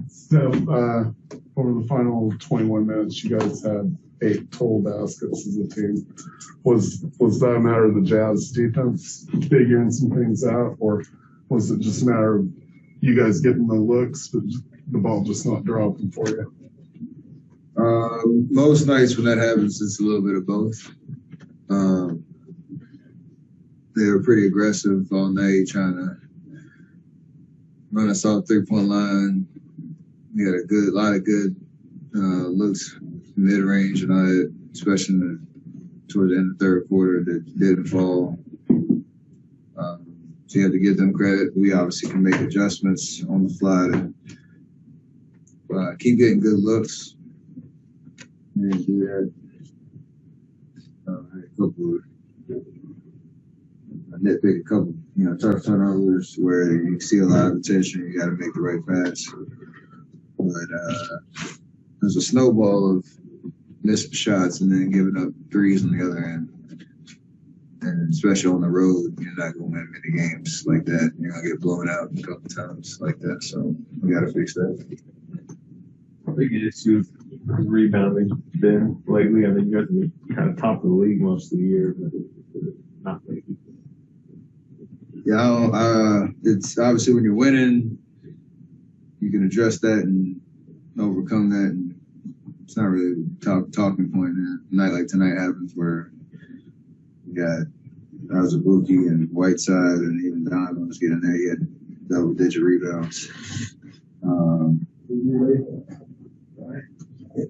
So, over the final 21 minutes, you guys had 8 total baskets as a team. Was that a matter of the Jazz defense figuring some things out, or was it just a matter of you guys getting the looks, but the ball just not dropping for you? Most nights when that happens, it's a little bit of both. They were pretty aggressive all night, trying to run us off 3-point line. We had a lot of good looks mid-range and all that, especially toward the end of the third quarter that didn't fall. So you have to give them credit. We obviously can make adjustments on the fly to keep getting good looks. And do that. Nitpick a couple, tough turnovers where you see a lot of attention. You got to make the right pass. But there's a snowball of missed shots and then giving up threes on the other end. And especially on the road, you're not going to win many games like that. You're going to get blown out a couple times like that. So we got to fix that. How big an issue has rebounding been lately? I mean, you guys have been kind of top of the league most of the year, but not lately. Yeah, it's obviously when you're winning, you can address that and overcome that. And it's not really a talking point. And a night like tonight happens where you got Azubuike and Whiteside and even Donovan was getting there. He had double-digit rebounds.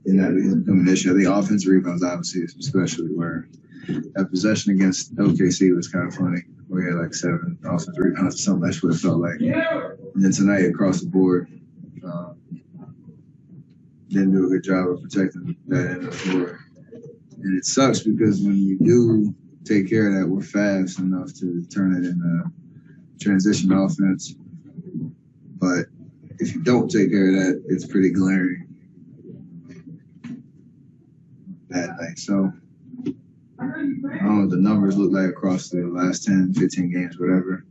And that is an issue. The offensive rebounds, obviously, especially where that possession against OKC was kind of funny. We had like 7 offensive rebounds or something. That's what it felt like. And then tonight, across the board, didn't do a good job of protecting that end of the floor. And it sucks because when you do take care of that, we're fast enough to turn it into transition offense. But if you don't take care of that, it's pretty glaring that night. So I don't know what the numbers look like across the last 10, 15 games, whatever.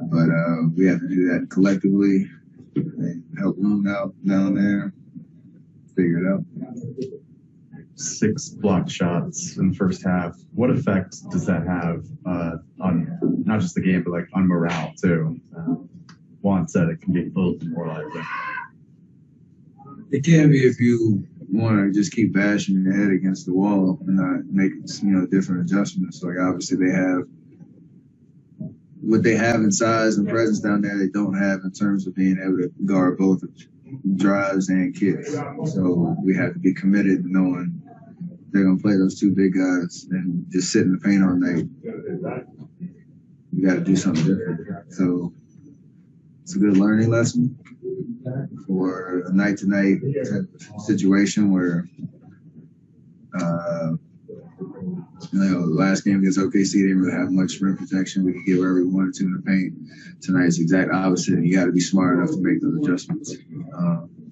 But we have to do that collectively and help Loon out down there, figure it out. 6 blocked shots in the first half. What effect does that have on not just the game, but like on morale too? Juan said it can be a little demoralizing. It can be if you want to just keep bashing your head against the wall and not make different adjustments. Like obviously they have what they have in size and presence down there. They don't have in terms of being able to guard both drives and kicks. So we have to be committed to knowing they're going to play those 2 big guys and just sit in the paint all night. We got to do something different. So it's a good learning lesson for a night-to-night situation where, the last game against OKC didn't really have much rim protection. We could get wherever we wanted to in the paint. Tonight's the exact opposite. You got to be smart enough to make those adjustments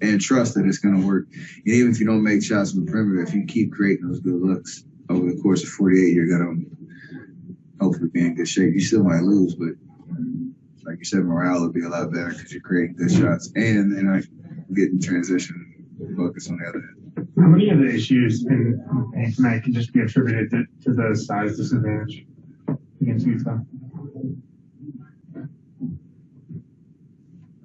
and trust that it's going to work. And even if you don't make shots from the perimeter, if you keep creating those good looks over the course of 48, you're going to hopefully be in good shape. You still might lose, but like you said, morale will be a lot better because you're creating good shots and then I getting transition focus on the other end. How many of the issues in paint tonight can just be attributed to the size disadvantage against Utah?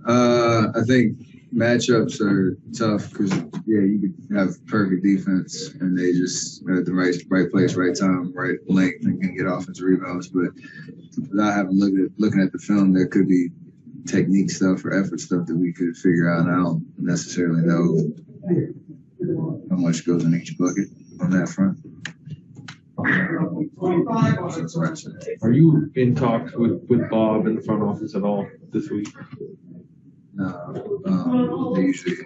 I think matchups are tough because, you could have perfect defense and they just are at the right place, right time, right length and can get offensive rebounds. But without having looking at the film, there could be technique stuff or effort stuff that we could figure out. And I don't necessarily know how much goes in each bucket on that front. Are you in talks with Bob in the front office at all this week? No, they usually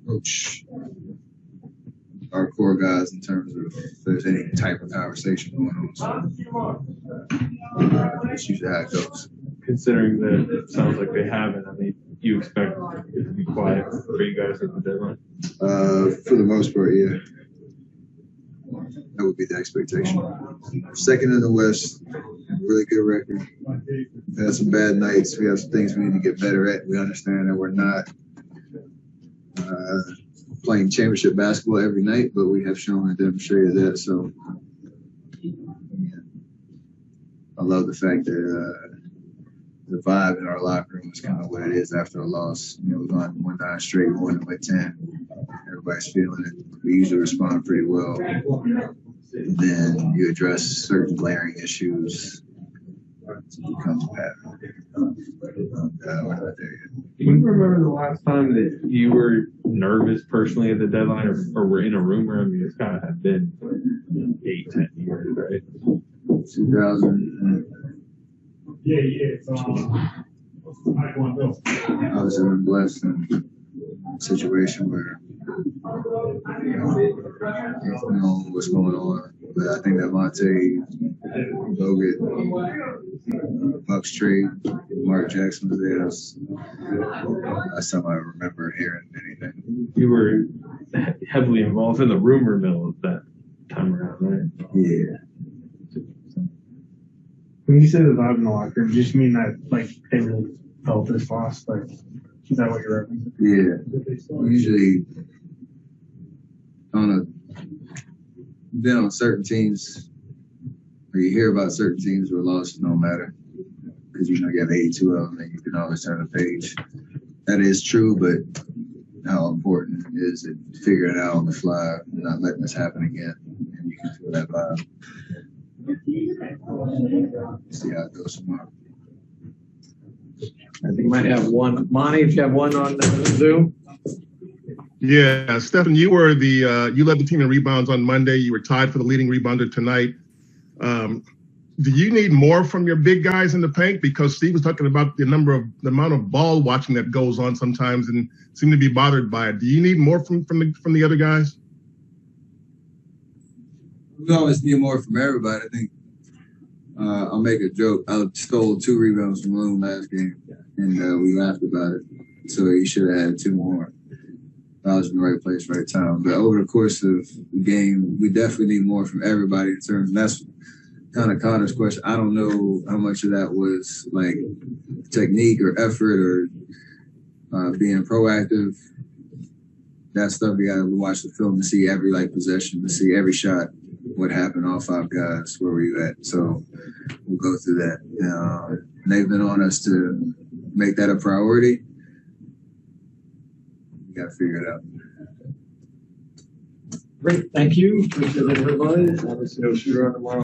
approach our core guys in terms of if there's any type of conversation going on. So that's usually how it goes. Considering that it sounds like they haven't, I mean, you expect it to be quiet for you guys at the deadline? For the most part, yeah. That would be the expectation. Second in the West, really good record. We had some bad nights. We have some things we need to get better at. We understand that we're not playing championship basketball every night, but we have shown and demonstrated that. So I love the fact that the vibe in our locker room is kind of what it is after a loss. You know, we've gone 1-9 straight, won by 10. Everybody's feeling it. We usually respond pretty well. And then you address certain glaring issues to become a pattern. We're not there yet. Do you remember the last time that you were nervous personally at the deadline or were in a room where, I mean, it's got to have been 8-10 years, right? 2000. I was in a blessed situation where you know what's going on. But I think that Monte, Bogut, Bucks trade, Mark Jackson was there. That's time I remember hearing anything. You were heavily involved in the rumor mill at that time around, right? Yeah. When you say the vibe in the locker room, do you just mean that like they really felt this loss? Like, is that what you're referencing? Yeah. Usually been on certain teams, or you hear about certain teams where losses don't matter because you have 82 of them and you can always turn a page. That is true, but how important is it to figure it out on the fly and not letting this happen again? And you can feel that vibe. See how it goes tomorrow. I think you might have one. Monty, if you have one on Zoom. Yeah, Stephen, you were you led the team in rebounds on Monday. You were tied for the leading rebounder tonight. Do you need more from your big guys in the paint? Because Steve was talking about the amount of ball watching that goes on sometimes, and seem to be bothered by it. Do you need more from the other guys? We always need more from everybody. I think I'll make a joke. I stole 2 rebounds from Loon last game, and we laughed about it. So he should have had 2 more. I was in the right place, right time. But over the course of the game, we definitely need more from everybody in terms. And that's kind of Connor's question. I don't know how much of that was like technique or effort or being proactive. That stuff you got to watch the film to see every possession, to see every shot, what happened, all 5 guys, where were you at? So we'll go through that. They've been on us to make that a priority. We got to figure it out. Great, thank you. Appreciate everybody. Obviously, no shooter on tomorrow.